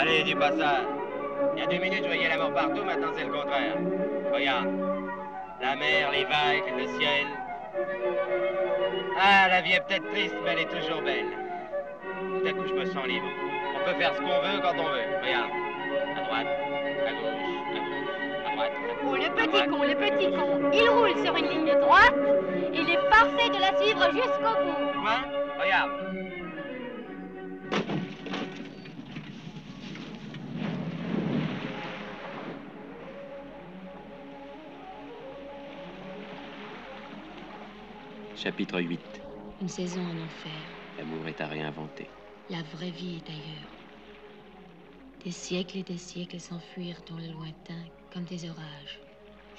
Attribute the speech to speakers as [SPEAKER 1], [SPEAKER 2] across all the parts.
[SPEAKER 1] Allez, dis pas ça. Il y a 2 minutes, je voyais la mort partout, maintenant c'est le contraire. Regarde. La mer, les vagues, le ciel. Ah, la vie est peut-être triste, mais elle est toujours belle. Tout à coup, je me sens libre. On peut faire ce qu'on veut quand on veut. Regarde. À droite, à gauche, à droite.
[SPEAKER 2] Oh, le petit con, le petit con. Il roule sur une ligne droite. Il est forcé de la suivre jusqu'au bout.
[SPEAKER 1] Quoi? Regarde.
[SPEAKER 3] Chapitre 8.
[SPEAKER 4] Une saison en enfer.
[SPEAKER 3] L'amour est à réinventer.
[SPEAKER 4] La vraie vie est ailleurs. Des siècles et des siècles s'enfuirent dans le lointain comme des orages.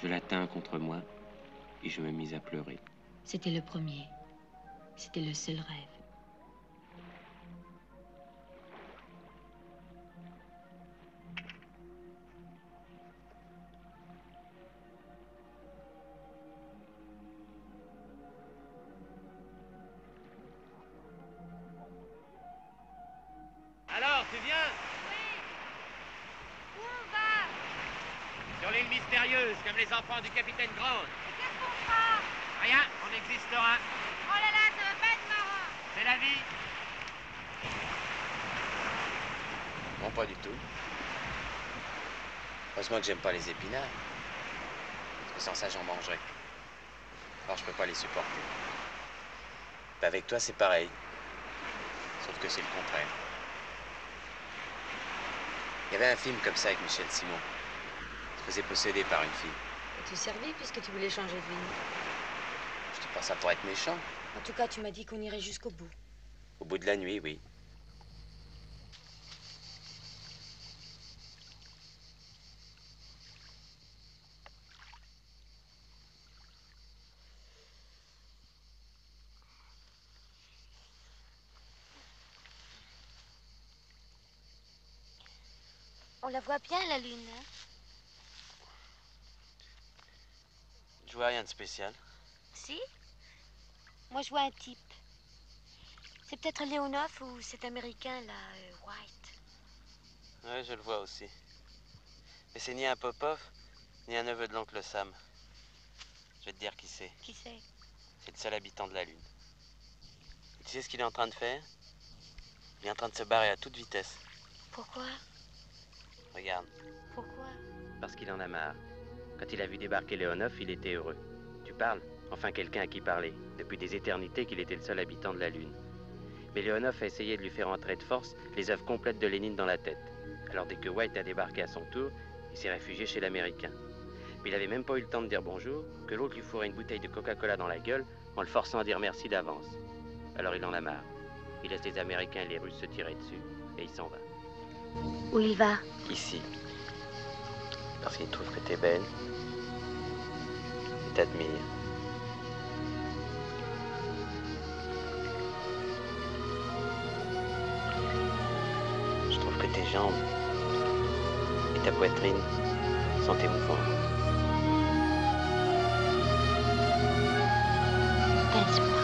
[SPEAKER 3] Je la tins contre moi et je me mis à pleurer.
[SPEAKER 4] C'était le premier. C'était le seul rêve.
[SPEAKER 1] Alors, tu viens?
[SPEAKER 2] Oui. Où on va?
[SPEAKER 1] Sur l'île mystérieuse, comme les enfants du capitaine Grant.
[SPEAKER 2] Et qu'est-ce qu'on fera?
[SPEAKER 1] Rien, on existera.
[SPEAKER 2] Oh là là, ça va pas être marrant.
[SPEAKER 1] C'est la vie.
[SPEAKER 5] Non, pas du tout. Heureusement que j'aime pas les épinards. Parce que sans ça, j'en mangerais. Alors, je peux pas les supporter. Bah, avec toi, c'est pareil. Sauf que c'est le contraire. Il y avait un film comme ça avec Michel Simon. Il se faisait posséder par une fille.
[SPEAKER 4] Es-tu servi puisque tu voulais changer de vie?
[SPEAKER 5] Je dis pas ça pour être méchant.
[SPEAKER 4] En tout cas, tu m'as dit qu'on irait jusqu'au bout.
[SPEAKER 5] Au bout de la nuit, oui.
[SPEAKER 2] On la voit bien, la lune, hein?
[SPEAKER 5] Je vois rien de spécial.
[SPEAKER 2] Si? Moi, je vois un type. C'est peut-être Léonov ou cet Américain, là, White.
[SPEAKER 5] Ouais, je le vois aussi. Mais c'est ni un Popov, ni un neveu de l'oncle Sam. Je vais te dire qui c'est.
[SPEAKER 2] Qui c'est?
[SPEAKER 5] C'est le seul habitant de la Lune. Et tu sais ce qu'il est en train de faire? Il est en train de se barrer à toute vitesse.
[SPEAKER 2] Pourquoi?
[SPEAKER 5] Regarde.
[SPEAKER 2] Pourquoi?
[SPEAKER 3] Parce qu'il en a marre. Quand il a vu débarquer Léonov, il était heureux. Tu parles? Enfin, quelqu'un à qui parler. Depuis des éternités qu'il était le seul habitant de la Lune. Mais Léonov a essayé de lui faire entrer de force les œuvres complètes de Lénine dans la tête. Alors dès que White a débarqué à son tour, il s'est réfugié chez l'Américain. Mais il avait même pas eu le temps de dire bonjour, que l'autre lui fourrait une bouteille de Coca-Cola dans la gueule en le forçant à dire merci d'avance. Alors il en a marre. Il laisse les Américains et les Russes se tirer dessus, et il s'en va.
[SPEAKER 2] Où il va?
[SPEAKER 5] Ici. Parce qu'il trouve que t'es belle. Il t'admire. Je trouve que tes jambes et ta poitrine sont émouvantes.
[SPEAKER 2] Baise-moi.